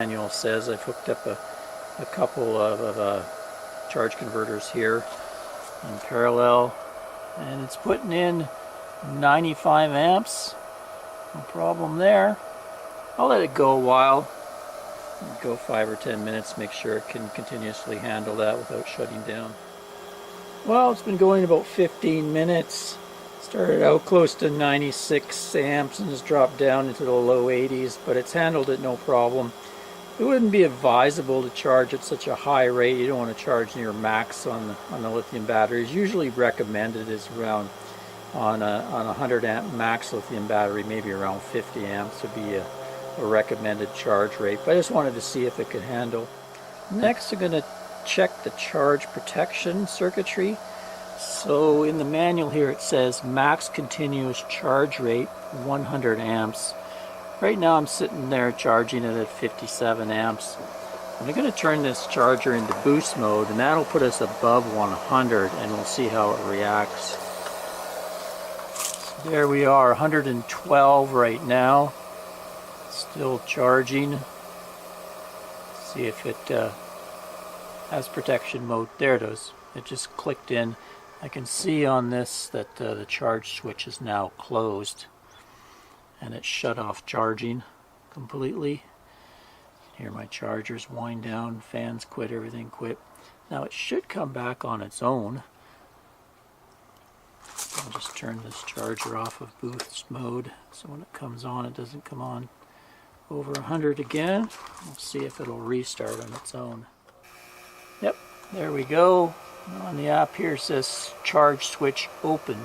Manual says. I've hooked up a couple of charge converters here in parallel, and it's putting in 95 amps. No problem there. I'll let it go a while. Go 5 or 10 minutes, make sure it can continuously handle that without shutting down. Well, it's been going about 15 minutes. Started out close to 96 amps and has dropped down into the low 80s, but it's handled it no problem. It wouldn't be advisable to charge at such a high rate. You don't want to charge near max on the lithium batteries. Usually recommended is around on a 100 amp max lithium battery, maybe around 50 amps would be a recommended charge rate. But I just wanted to see if it could handle. Next, I'm going to check the charge protection circuitry. So in the manual here it says max continuous charge rate 100 amps. Right now I'm sitting there charging it at 57 amps. I'm going to turn this charger into boost mode, and that'll put us above 100, and we'll see how it reacts. So there we are, 112 right now. Still charging. See if it has protection mode. There it is. It just clicked in. I can see on this that the charge switch is now closed, and it shut off charging completely. You can hear my chargers wind down, fans quit, everything quit. Now it should come back on its own. I'll just turn this charger off of boost mode so when it comes on it doesn't come on over 100 again. We'll see if it'll restart on its own. Yep, there we go. On the app here it says charge switch open.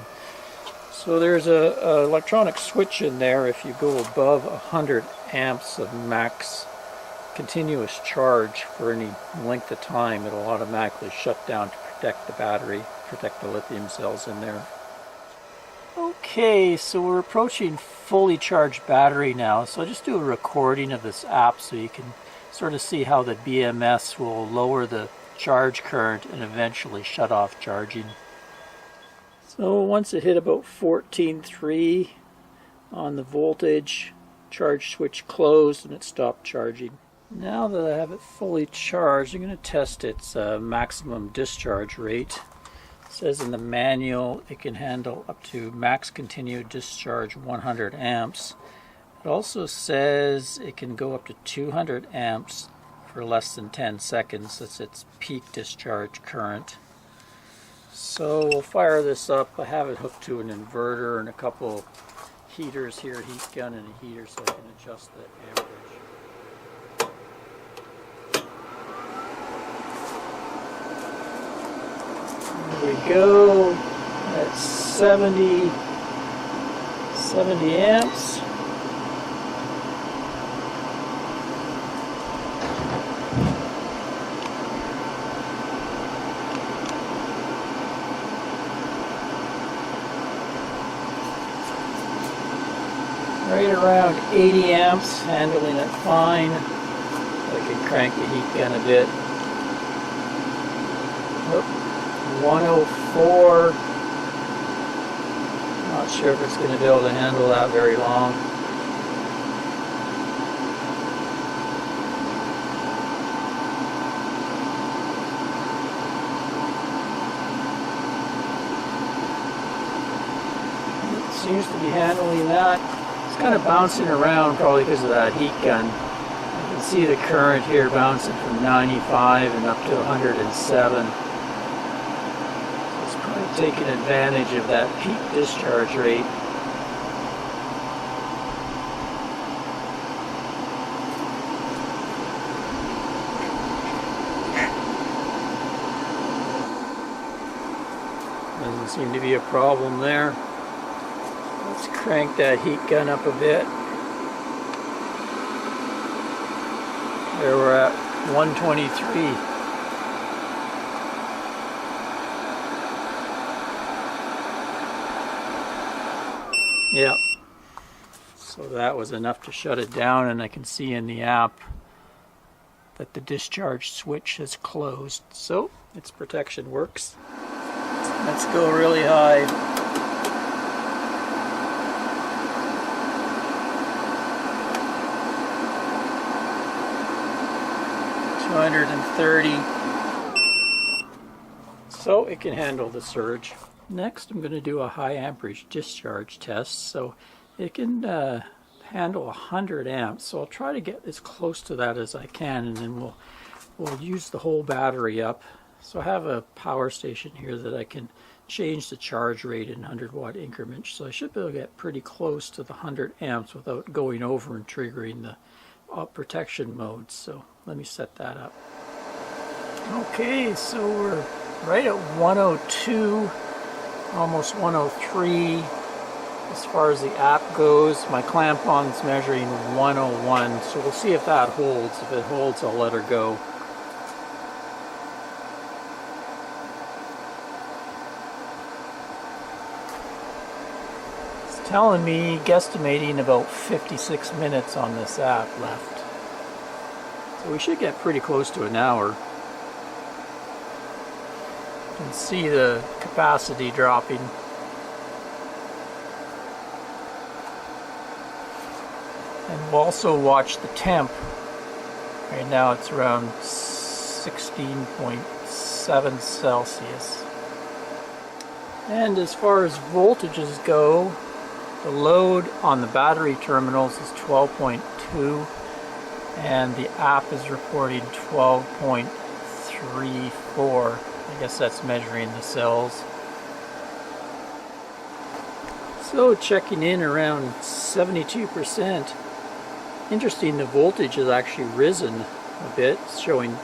So there's a electronic switch in there. If you go above 100 amps of max continuous charge for any length of time, it'll automatically shut down to protect the battery, protect the lithium cells in there. Okay, so we're approaching fully charged battery now. So I'll just do a recording of this app so you can sort of see how the BMS will lower the charge current and eventually shut off charging. So once it hit about 14.3 on the voltage, charge switch closed and it stopped charging. Now that I have it fully charged, I'm going to test its maximum discharge rate. It says in the manual it can handle up to max continued discharge 100 amps. It also says it can go up to 200 amps for less than 10 seconds. That's its peak discharge current. So we'll fire this up. I have it hooked to an inverter and a couple of heaters here, a heat gun and a heater, so I can adjust the amperage. There we go. That's 70 amps. Right around 80 amps, handling it fine. I can crank the heat gun a bit. 104. Not sure if it's going to be able to handle that very long. It seems to be handling that. It's kind of bouncing around probably because of that heat gun. You can see the current here bouncing from 95 and up to 107. It's probably taking advantage of that peak discharge rate. Doesn't seem to be a problem there. Let's crank that heat gun up a bit. There we're at 123. Yep. So that was enough to shut it down, and I can see in the app that the discharge switch has closed. So its protection works. Let's go really high. 230. So it can handle the surge. Next I'm going to do a high amperage discharge test. So it can handle 100 amps. So I'll try to get as close to that as I can, and then we'll use the whole battery up. So I have a power station here that I can change the charge rate in 100-watt increments. So I should be able to get pretty close to the 100 amps without going over and triggering the protection mode. So let me set that up. Okay, so we're right at 102, almost 103 as far as the app goes. My clamp on's measuring 101, so we'll see if that holds. If it holds, I'll let her go. It's telling me, guesstimating about 56 minutes on this app left. So we should get pretty close to an hour. You can see the capacity dropping. And we'll also watch the temp. Right now it's around 16.7 Celsius. And as far as voltages go, the load on the battery terminals is 12.2, and the app is reporting 12.34. I guess that's measuring the cells. So checking in around 72%. Interesting, the voltage has actually risen a bit. It's showing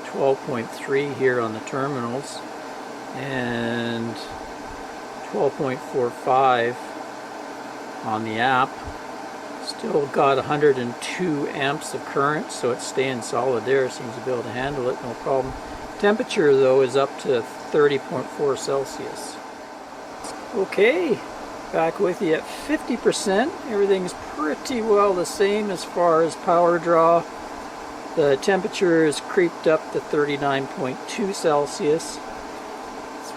12.3 here on the terminals and 12.45 on the app. Still got 102 amps of current, so it's staying solid there. Seems to be able to handle it, no problem. Temperature though is up to 30.4 Celsius. Okay, back with you at 50%. Everything's pretty well the same as far as power draw. The temperature is creeped up to 39.2 Celsius.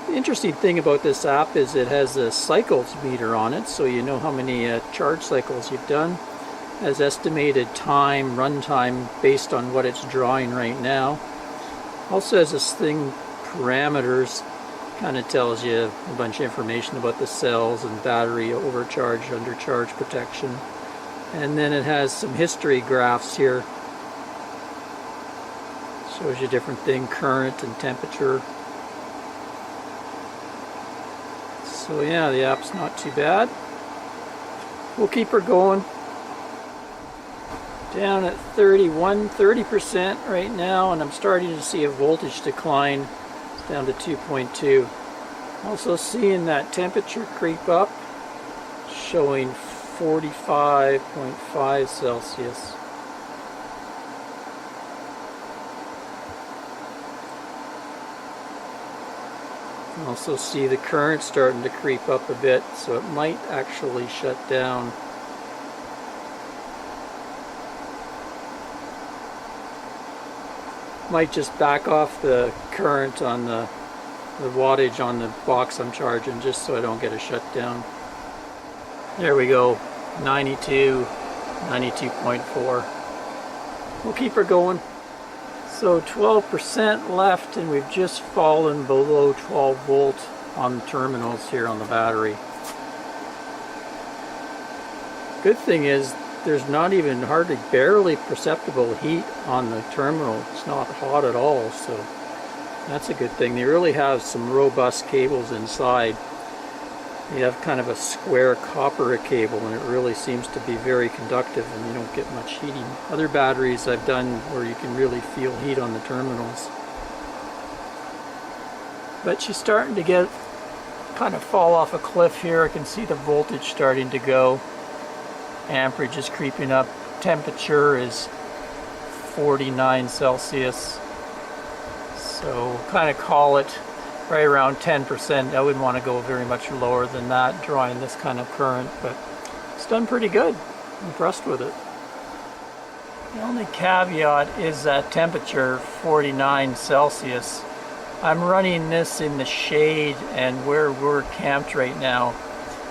The interesting thing about this app is it has a cycles meter on it, so you know how many charge cycles you've done. It has estimated time, run time, based on what it's drawing right now. Also has this thing, parameters, kind of tells you a bunch of information about the cells and battery, overcharge, undercharge protection. And then it has some history graphs here. Shows you different thing, current and temperature. So yeah, the app's not too bad. We'll keep her going. Down at 30% right now, and I'm starting to see a voltage decline. It's down to 2.2. Also seeing that temperature creep up, showing 45.5 Celsius. You can also see the current starting to creep up a bit, so it might actually shut down. Might just back off the current on the wattage on the box I'm charging, just so I don't get a shutdown. There we go, 92, 92.4. We'll keep her going. So 12% left, and we've just fallen below 12 volt on the terminals here on the battery. Good thing is there's not even hardly barely perceptible heat on the terminal. It's not hot at all, so that's a good thing. They really have some robust cables inside. You have kind of a square copper cable, and it really seems to be very conductive, and you don't get much heating. Other batteries I've done where you can really feel heat on the terminals. But she's starting to get kind of fall off a cliff here. I can see the voltage starting to go. Amperage is creeping up. Temperature is 49 Celsius. So kind of call it right around 10%. I wouldn't want to go very much lower than that, drawing this kind of current, but it's done pretty good. I'm impressed with it. The only caveat is that temperature, 49 Celsius. I'm running this in the shade, and where we're camped right now,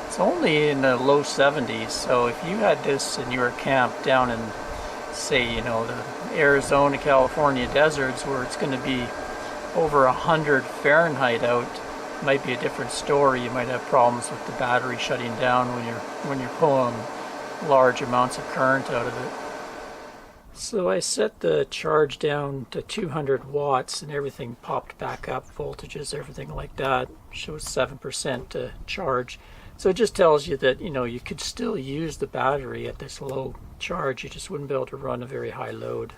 it's only in the low 70s. So if you had this and you were camped down in, say, you know, the Arizona, California deserts where it's going to be over 100 Fahrenheit out, might be a different story. You might have problems with the battery shutting down when you're pulling large amounts of current out of it. So I set the charge down to 200 watts and everything popped back up, voltages, everything like that. Shows 7% charge. So it just tells you that, you know, you could still use the battery at this low charge. You just wouldn't be able to run a very high load.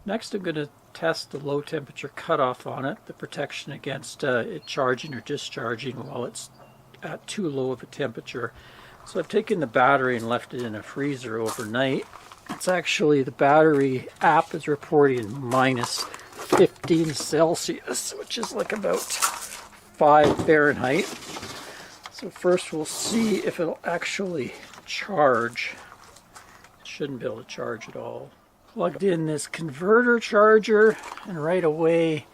Next, I'm going to test the low temperature cutoff on it, the protection against it charging or discharging while it's at too low of a temperature. So I've taken the battery and left it in a freezer overnight. It's actually, the battery app is reporting minus 15 Celsius, which is like about 5 Fahrenheit. So first we'll see if it'll actually charge. It shouldn't be able to charge at all. Plugged in this converter charger, and right away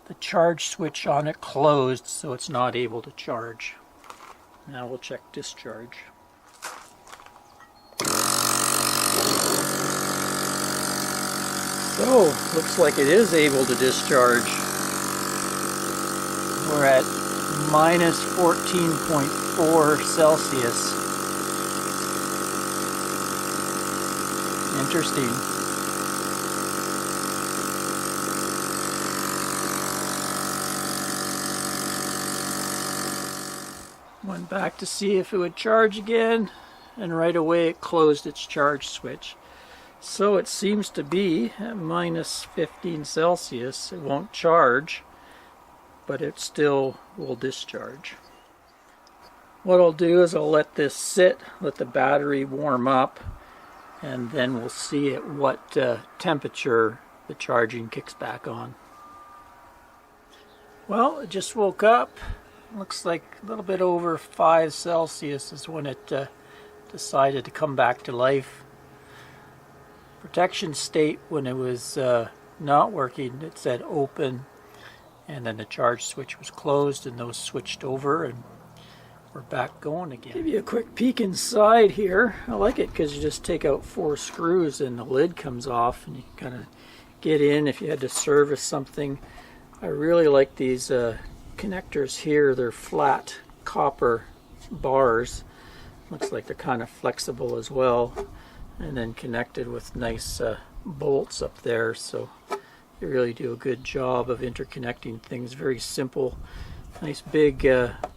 the charge switch on it closed, so it's not able to charge. Now we'll check discharge. So, looks like it is able to discharge. We're at minus 14.4 Celsius. Interesting. Went back to see if it would charge again, and right away it closed its charge switch. So it seems to be at minus 15 Celsius. It won't charge, but it still will discharge. What I'll do is I'll let this sit, let the battery warm up, and then we'll see at what temperature the charging kicks back on. Well, it just woke up. Looks like a little bit over 5 Celsius is when it decided to come back to life. Protection state, when it was not working, it said open, and then the charge switch was closed and those switched over and we're back going again. Give you a quick peek inside here. I like it because you just take out 4 screws and the lid comes off and you can kind of get in if you had to service something. I really like these connectors here. They're flat copper bars. Looks like they're kind of flexible as well, and then connected with nice bolts up there, so you really do a good job of interconnecting things. Very simple, nice big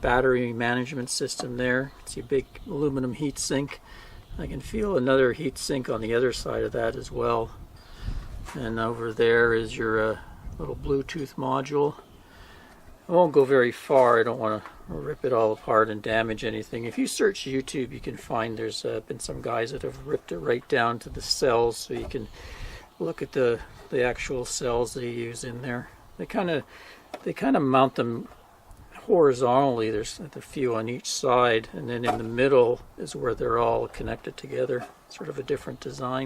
battery management system there. See a big aluminum heat sink. I can feel another heat sink on the other side of that as well. And over there is your little Bluetooth module. I won't go very far. I don't want to rip it all apart and damage anything. If you search YouTube, you can find there's been some guys that have ripped it right down to the cells, so you can look at the actual cells they use in there. They kind of mount them horizontally. There's a few on each side, and then in the middle is where they're all connected together. Sort of a different design.